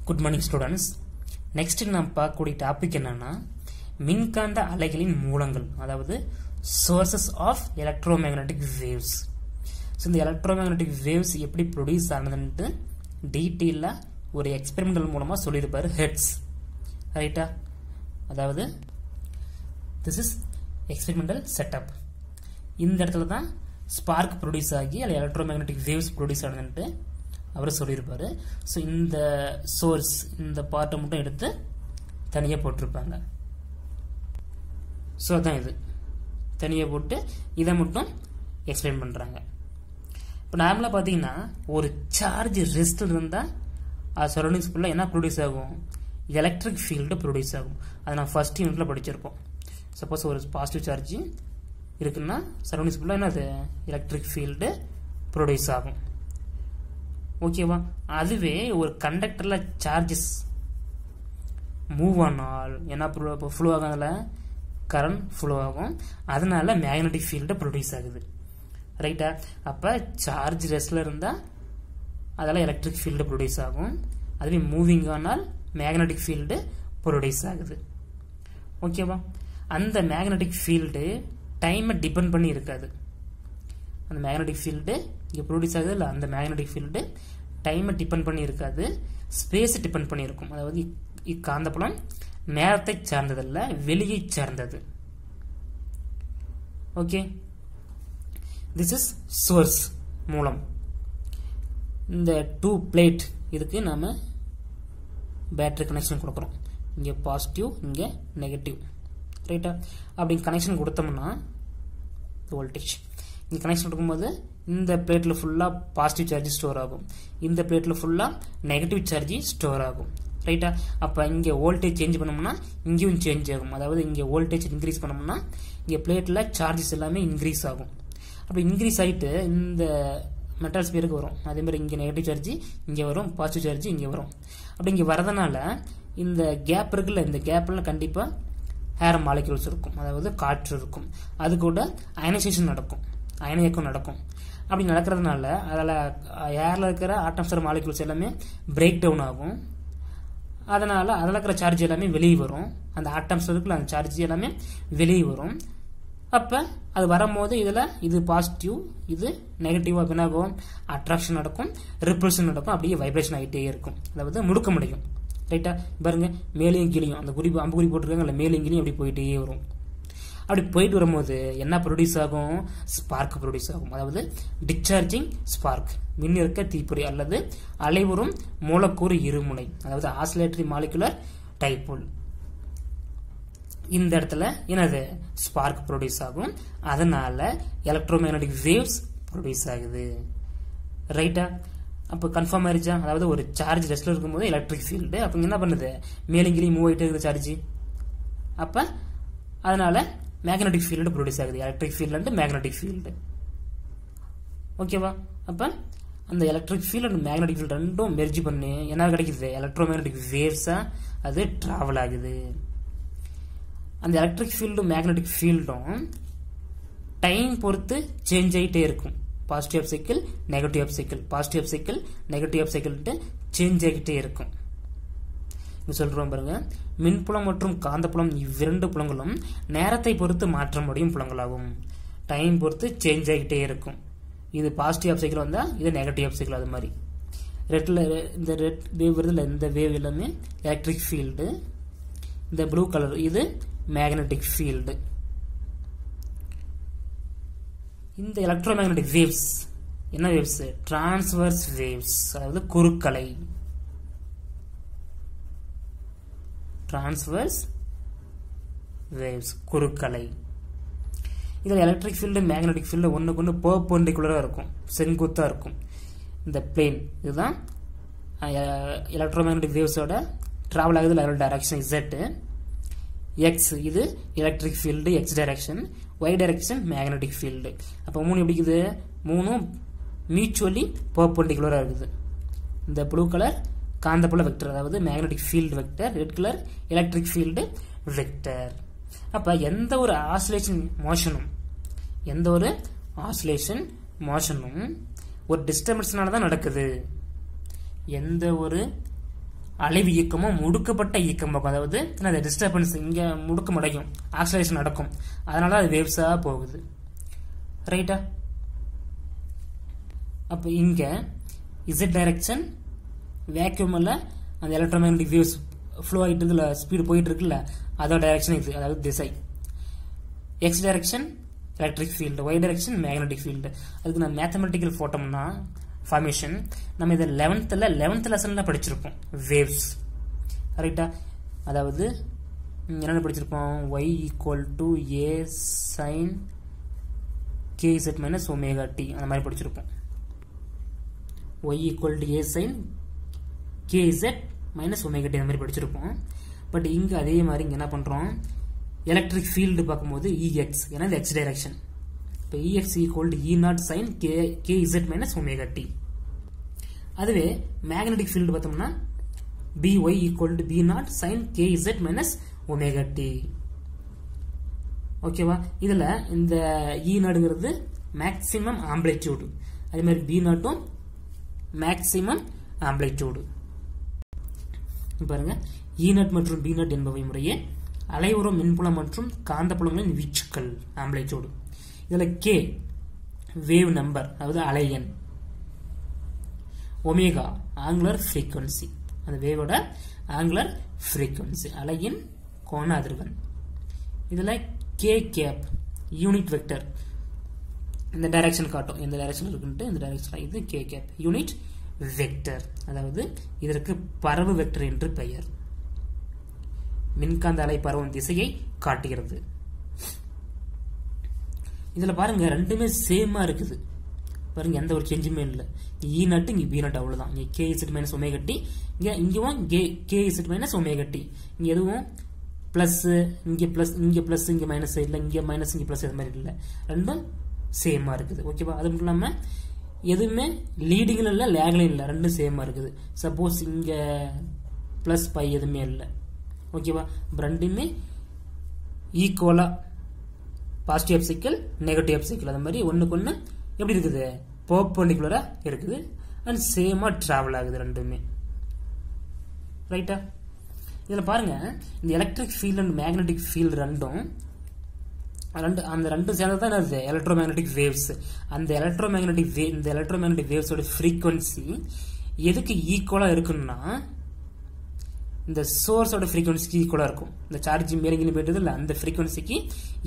Good morning students. Next நாம் பார்க்கக்கூடிய topic என்னன்னா மின்காந்த அலைகளின் மூலங்கள், அதாவது sources of electromagnetic waves. இந்த electromagnetic waves எப்படி ப்ரொடியூஸ் ஆனதுன்னு டீட்டெயிலா ஒரு எக்ஸ்பெரிமெண்டல் மூலமா சொல்லியிருப்பாரு ஹெர்ட்ஸ். ரைட்டா? அதாவது this is experimental setup. இந்த இடத்துல தான் ஸ்பார்க் ப்ரொடியூஸ் ஆகி அது எலக்ட்ரோமேக்னெட்டிக் வேவ்ஸ் ப்ரொடியூஸ் ஆனதுன்ட்டு அவர் சொல்லியிருப்பாரு. ஸோ இந்த சோர்ஸ் இந்த பார்ட்டை மட்டும் எடுத்து தனியாக போட்டிருப்பாங்க. ஸோ அதான் இது தனியாக போட்டு இதை மட்டும் எக்ஸ்பிளைன் பண்ணுறாங்க. இப்போ நார்மலாக பார்த்தீங்கன்னா ஒரு சார்ஜ் ரெஸ்டில் இருந்தால் அது சரௌண்டிங்ஸ் ஃபுல்லாக என்ன ப்ரொடியூஸ் ஆகும்? எலக்ட்ரிக் ஃபீல்டு ப்ரொடியூஸ் ஆகும். அதை நான் ஃபர்ஸ்ட் யூனிட்டில் படிச்சிருப்போம். சப்போஸ் ஒரு பாசிட்டிவ் சார்ஜ் இருக்குன்னா சரௌண்டிங்ஸ் ஃபுல்லாக என்ன அது எலக்ட்ரிக் ஃபீல்டு ப்ரொடியூஸ் ஆகும். ஓகேவா? அதுவே ஒரு கண்டக்டரில் சார்ஜஸ் மூவ் ஆனால் என்ன ஃப்ளோ ஆகும்? அதில் கரண்ட் ஃப்ளோ ஆகும். அதனால மேக்னெட்டிக் ஃபீல்டு ப்ரொடியூஸ் ஆகுது. ரைட்டா? அப்போ சார்ஜ் ரெஸ்டில் இருந்தால் அதெல்லாம் எலக்ட்ரிக் ஃபீல்டு ப்ரொடியூஸ் ஆகும். அதுவே மூவிங் ஆனால் மேக்னெட்டிக் ஃபீல்டு ப்ரொடியூஸ் ஆகுது. ஓகேவா? அந்த மேக்னெட்டிக் ஃபீல்டு டைமை டிபெண்ட் பண்ணி இருக்காது. அந்த மேக்னெட்டிக் ஃபீல்டு இங்கே ப்ரொடியூஸ் ஆகுது இல்லை, அந்த மேக்னெட்டிக் ஃபீல்டு டைமை டிபெண்ட் பண்ணி இருக்காது, ஸ்பேஸை டிபெண்ட் பண்ணி இருக்கும். அதாவது இக்காந்தப்புலம் நேரத்தை சார்ந்ததல்ல, வெளியை சார்ந்தது. ஓகே, திஸ் இஸ் சோர்ஸ் மூலம். இந்த டூ பிளேட் இதுக்கு நாம பேட்டரி கனெக்ஷன் கொடுக்குறோம். இங்கே பாசிட்டிவ், இங்கே நெகட்டிவ். ரைட்டா? அப்படி கனெக்ஷன் கொடுத்தோம்னா வோல்டேஜ் இங்கே கனெக்ஷன் கொடுக்கும்போது இந்த பிளேட்டில் ஃபுல்லாக பாசிட்டிவ் சார்ஜ் ஸ்டோர் ஆகும், இந்த பிளேட்டில் ஃபுல்லாக நெகட்டிவ் சார்ஜ் ஸ்டோர் ஆகும். ரைட்டா? அப்போ இங்கே வோல்டேஜ் சேஞ்ச் பண்ணோம்னா இங்கேயும் சேஞ்ச் ஆகும். அதாவது இங்கே வோல்டேஜ் இன்க்ரீஸ் பண்ணோம்னா இங்கே பிளேட்டில் சார்ஜஸ் எல்லாமே இன்க்ரீஸ் ஆகும். அப்போ இன்க்ரீஸ் ஆகிட்டு இந்த மெட்டல்ஸ் பேருக்கு வரும். அதே மாதிரி இங்கே நெகட்டிவ் சார்ஜ் இங்கே வரும், பாசிட்டிவ் சார்ஜ் இங்கே வரும். அப்படி இங்கே வரதுனால இந்த கேப் இருக்குல்ல, இந்த கேப்பில் கண்டிப்பாக ஏர் மாலிக்யூல்ஸ் இருக்கும், அதாவது காற்று இருக்கும். அது கூட அயனைசேஷன் நடக்கும், அயனியக்கம் நடக்கும். அப்படி நடக்கிறதுனால அதில் ஏரில் இருக்கிற ஆட்டம்ஸ்டர் மாலிக்யூல்ஸ் எல்லாமே பிரேக் டவுன் ஆகும். அதனால் அதில் இருக்கிற சார்ஜ் எல்லாமே வெளியே வரும். அந்த ஆட்டம்ஸ்டருக்குள்ள அந்த சார்ஜ் எல்லாமே வெளியே வரும். அப்போ அது வரும்போது இதில் இது பாசிட்டிவ், இது நெகட்டிவ். அப்போ என்ன ஆகும்? அட்ராக்ஷன் நடக்கும், ரிப்பல்ஷன் நடக்கும், அப்படியே வைப்ரேஷன் ஆகிட்டே இருக்கும். அதாவது முடுக்க முடியும். ரைட்டா? பாருங்க, மேலேயும் கீழையும் அந்த குறிப்பு அம்புக்குறி போட்டிருக்காங்க, மேலேயும் கீழையும் அப்படி போயிட்டே வரும். அப்படி போயிட்டு வரும்போது என்ன ப்ரொடியூஸ் ஆகும்? ஸ்பார்க் ப்ரொடியூஸ் ஆகும். அதாவது டிஸ்சார்ஜிங் ஸ்பார்க், மின்னிறக்க தீப்பொறி அல்லது அலைவுறும் மூலக்கூறு இருமுனை, அதாவது ஆசிலேட்டரி மாலிகுலர் டைபோல். இந்த இடத்துல என்னது? ஸ்பார்க் ப்ரொடியூஸ் ஆகும். அதனால எலக்ட்ரோமேக்னெட்டிக் வேவ்ஸ் ப்ரொடியூஸ் ஆகுது. ரைட்டா? அப்போ கன்ஃபார்ம் ஆயிருச்சா? அதாவது ஒரு சார்ஜ் ரெஸ்ட்ல இருக்கும்போது எலக்ட்ரிக் ஃபீல்டு அப்போ என்ன பண்ணுது? மேலிங்கிலையும் மூவ் ஆகிட்டே இருக்குது சார்ஜ். அப்போ அதனால மேக்னெட்டிக் ஃபீல்டு ப்ரொடியூஸ் ஆகுது. Electric field and magnetic field. ஓகேவா? அப்போ அந்த electric field and magnetic field ரெண்டும் மெர்ஜ் பண்ணி என்ன கிடைக்குது? எலக்ட்ரோமேக்னெட்டிக் வேவ்ஸா அது டிராவல் ஆகுது. அந்த எலக்ட்ரிக் ஃபீல்டும் மேக்னெட்டிக் ஃபீல்டும் டைம் பொறுத்து சேஞ்ச் ஆகிட்டே இருக்கும். Positive half cycle, negative half cycle, positive half cycle, negative half சைக்கிள்ட்டு சேஞ்ச் ஆகிட்டே இருக்கும். சொல்றோம் பாருங்க, மின்புலம் மற்றும் காந்தப்புலம் இவ்விரண்டு புலங்களும் நேரத்தை பொறுத்து மாற்றமுடியும் புலங்களாகும். டைம் பொறுத்து சேஞ்ச் ஆகிட்டே இருக்கும். இது பாசிட்டிவ் ஆஃப் சைக்கிள் வந்தா இது நெகட்டிவ் ஆஃப் சைக்கிள். அது மாதிரி ரெட்ல இந்த ரெட் வேவ் வருதுல, இந்த வேவ் எல்லாமே எலக்ட்ரிக் ஃபீல்டு. இந்த ப்ளூ கலர் இது மேக்னெட்டிக் ஃபீல்டு. இந்த எலக்ட்ரோமேக்னெட்டிக் வேவ்ஸ் என்ன வேவ்ஸ்? டிரான்ஸ்வர்ஸ் வேவ்ஸ், அதாவது குறுக்கலை. Transverse waves, குறுக்கலை. இதில் எலக்ட்ரிக் ஃபீல்டு மேக்னெட்டிக் ஃபீல்டு ஒன்றுக்கு ஒன்று பெர்பெண்டிகுலராக இருக்கும், செங்குத்தாக இருக்கும். இந்த பிளேன் இதுதான் எலக்ட்ரோமேக்னெட்டிக் வேவ்ஸோட டிராவல் ஆகுது. அதோட டைரக்ஷன் இசட். எக்ஸ் இது electric field X direction, Y direction magnetic field. அப்போ மூணு எப்படி இருக்குது? மூணும் மியூச்சுவலி பெர்பெண்டிகுலராக இருக்குது. இந்த ப்ளூ கலர் காந்தப்புல வெக்டர், அதாவது magnetic field vector. Red colour electric field vector. அப்போ எந்த ஒரு ஆசிலேஷன் மோஷனும் ஒரு டிஸ்டர்பன்ஸ்னால தான் நடக்குது. எந்த ஒரு அலைவு இயக்கமும் முடுக்கப்பட்ட இயக்கமாகும். அதாவது அந்த டிஸ்டர்பன்ஸ் இங்க முடுக்கமடையும், ஆக்சலேஷன் நடக்கும், அதனால அது வேவ்ஸா போகுது. ரைட்டா? அப்ப இங்க z டைரக்ஷன் வேக்யூம்ல அந்த எலக்ட்ரோமேக்னெட்டிக் வேவ்ஸ் ஃப்ளோ ஆயிட்டு இருக்குல்ல, ஸ்பீடு போயிட்டு இருக்குல்ல, அதோட டைரக்ஷன் இது, அதாவது திசை. x direction electric field, y direction magnetic field. அதுக்கு நான் மேத்தமெட்டிக்கல் போட்டோம்னா ஃபார்மேஷன் நம்ம இதை 11th லெசன்ல படிச்சிருப்போம், வேவ்ஸ். ரைட்டா? அதாவது என்னென்ன படிச்சிருப்போம்? y = a sin kz - ωt அந்த மாதிரி படிச்சிருப்போம். y = a sin kz - ωt அந்த மாதிரி படிச்சிருப்போம். பட் இங்க அதே மாதிரி இங்க என்ன பண்றோம்? எலக்ட்ரிக் ஃபீல்டு பார்க்கும்போது ex, ஏன்னா இது x டைரக்ஷன். இப்போ ex = E0 sin kz - ωt. அதுவே மேக்னெட்டிக் ஃபீல்டு பார்த்தோம்னா by = B0 sin kz - ωt. ஓகேவா? இதுல இந்த E0ங்கிறது மேக்ஸிமம் ஆம்பிளிட்யூட், அதே மாதிரி B0ம் மேக்ஸிமம் ஆம்பிளிட்யூட். பாருங்க, E0 மற்றும் B0 என்பவை முறையே அலைவுறும் மின்புலம் மற்றும் காந்தப்புலங்களின் வீச்சுக்கள், ஆம்பிளிட்யூட். இதுல k வேவ் நம்பர், அதாவது அலை எண். ஒமேகா ஆங்குலர் ஃப்ரீக்வன்சி, அந்த வேவோட ஆங்குலர் ஃப்ரீக்வன்சி, அலையின் கோண அதிர்வெண். இதுல k கேப் யூனிட் வெக்டர், இந்த டைரக்ஷன் காட்டும், எந்த டைரக்ஷன் இருக்குன்ட்டு இந்த டைரக்ஷன். இது k கேப் யூனிட் வெக்டர், அதாவது இதற்கு பரவு வெக்டர் என்று பெயர். மின்காந்த அலை பரவும் திசையை காட்டுகிறது. இதுல பாருங்க ரெண்டுமே சேமா இருக்குது. பாருங்க எந்த ஒரு சேஞ்சுமே இல்லை. E0 இங்க B0 அவ்வளவுதான். இங்க kz - ωt, இங்கவும் kz - ωt. இங்க எதுவும் பிளஸ், இங்க பிளஸ், இங்க பிளஸ், இங்க மைனஸ் இல்ல, இங்க மைனஸ், இங்க பிளஸ், அது மாதிரி இல்ல. ரெண்டும் சேமா இருக்குது. ஓகேவா? அது மட்டும் இல்லாம எதுவுமே லீடிங்ல இல்ல, லேக்லையும் இல்ல, ரெண்டும் சேமா இருக்குது. சப்போஸ் இங்க பிளஸ் பை எதுவுமே இல்லை. ஓகேவா? ரெண்டுமே ஈக்குவலா பாசிட்டிவ் சைக்கிள், நெகட்டிவ் சைக்கிள், அது மாதிரி ஒண்ணுக்கு ஒண்ணு எப்படி இருக்குது? பெர்பெண்டிகுலரா இருக்குது அண்ட் சேமா டிராவல் ஆகுது ரெண்டுமே. ரைட்டா? இதுல பாருங்க, இந்த electric field and magnetic field ரெண்டும் சேர்ந்ததான் என்னது? Electromagnetic waves. அந்த எலக்ட்ரோமேக்னெட்டிக் வேவ்ஸோட ஃப்ரீக்வன்சி எதுக்கு ஈக்குவலா இருக்குன்னா, இந்த சோர்ஸோட ஃப்ரீக்வன்சிக்கு ஈக்குவலா இருக்கும். இந்த சார்ஜ் மேலங்கிலும் போயிட்டது இல்ல, அந்த ஃப்ரீக்வன்சிக்கு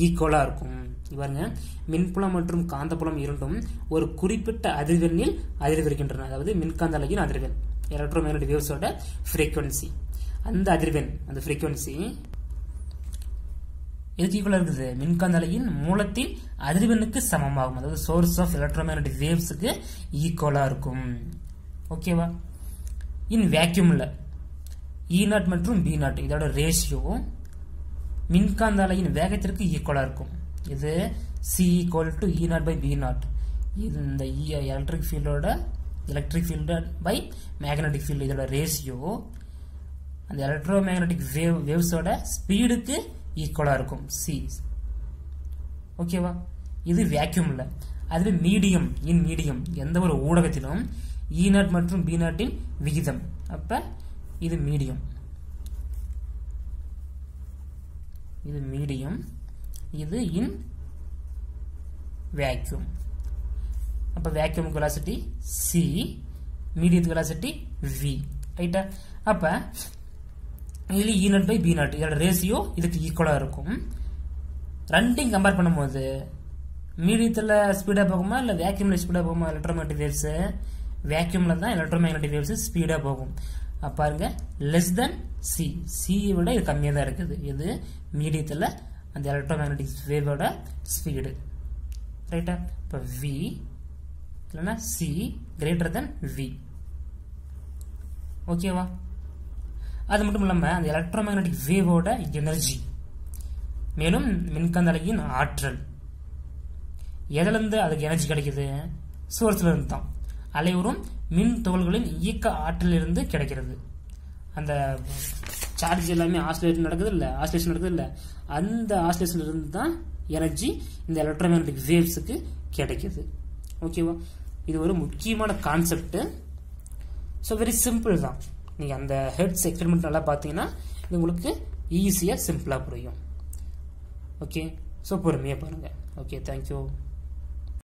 ஈக்குவலா இருக்கும். பாருங்க, மின்புலம் மற்றும் காந்தப்புலம் இரண்டும் ஒரு குறிப்பிட்ட அதிர்வெண்ணில் அதிர்வெறுகின்றன. அதாவது மின்காந்த அலையின் அதிர்வெண், எலக்ட்ரோமேக்னெட்டிக் வேவ்ஸோட ஃப்ரீக்வன்சி, அந்த அதிர்வெண், அந்த ஃப்ரீக்வன்சி எதுக்கு ஈக்குவலா இருக்குது? மின்காந்த அலையின் மூலத்தின் அதிர்வெண்ணுக்கு சமமாகும். அதாவது சோர்ஸ் ஆஃப் எலக்ட்ரோமேக்னெட்டிக் வேவ்ஸுக்கு ஈக்குவலா இருக்கும். ஓகேவா? இன் வேக்யூம்ல E0 மற்றும் B0 இதோட ரேஷியோ மின்காந்த அலையின் வேகத்திற்கு ஈக்குவலா இருக்கும். இது C = E0/B0. இது இந்த electric field by magnetic field, இதோட ரேஷியோ அந்த எலக்ட்ரோமேக்னெட்டிக் வேவ்ஸோட ஸ்பீடுக்கு ஈக்குவலா இருக்கும், C. ஓகேவா? இது வேக்யூம்ல. அதுவே மீடியம், எந்த ஒரு ஊடகத்திலும் E0 மற்றும் B0 இன் விகிதம். அப்ப இது மீடியம், இது இன் வேக்யூம். அப்ப வேக்யூம் வெலாசிட்டி C, மீடியத்துக்கு வெலாசிட்டி V. ரைட்டா? அப்ப இதுல E0/B0 இதோட ரேஷியோ இதுக்கு ஈக்குவலா இருக்கும். ரெண்டையும் கம்பேர் பண்ணும்போது மீடியத்துல ஸ்பீடா போகுமா இல்ல வேக்யூம்ல ஸ்பீடா போகுமா? எலக்ட்ரோமேக்னெட்டிக் வேவ்ஸ் வேக்யூம்ல தான் எலக்ட்ரோமேக்னெட்டிக் வேவ்ஸ் ஸ்பீடா போகும். பாருங்க, லெஸ் தென் C, C விட இது கம்மியா தான் இருக்குது. இது மீடியத்துல அந்த எலக்ட்ரோமேக்னெட்டிக் வேவோட ஸ்பீடு. ரைட்டா? இப்ப V இல்லனா C greater than V. ஓகேவா? அது மட்டும் இல்லாம அந்த எலக்ட்ரோமேக்னெட்டிக் வேவோட எனர்ஜி, மேலும் மின்காந்த அலையின் ஆற்றல் எதுல இருந்து அதுக்கு எனர்ஜி கிடைக்குது? சோர்ஸ்ல இருந்து தான். அலைவுறும் மின் துகள்களின் இயக்க ஆற்றலில் இருந்து கிடைக்கிறது. அந்த சார்ஜ் எல்லாமே ஆசிலேஷன் நடக்குது இல்ல, அந்த ஆசிலேஷன் இருந்து தான் எனர்ஜி இந்த எலக்ட்ரோமேக்னெட்டிக் வேவ்ஸுக்கு கிடைக்குது. ஓகேவா? இது ஒரு முக்கியமான கான்செப்ட். ஸோ வெரி சிம்பிள் தான். நீங்கள் அந்த ஹெர்ட்ஸ் எக்ஸ்பெரிமெண்ட் நல்லா பார்த்தீங்கன்னா இது உங்களுக்கு ஈஸியாக சிம்பிளாக புரியும். ஓகே, ஸோ பொறுமையாக பாருங்கள். Okay, thank you.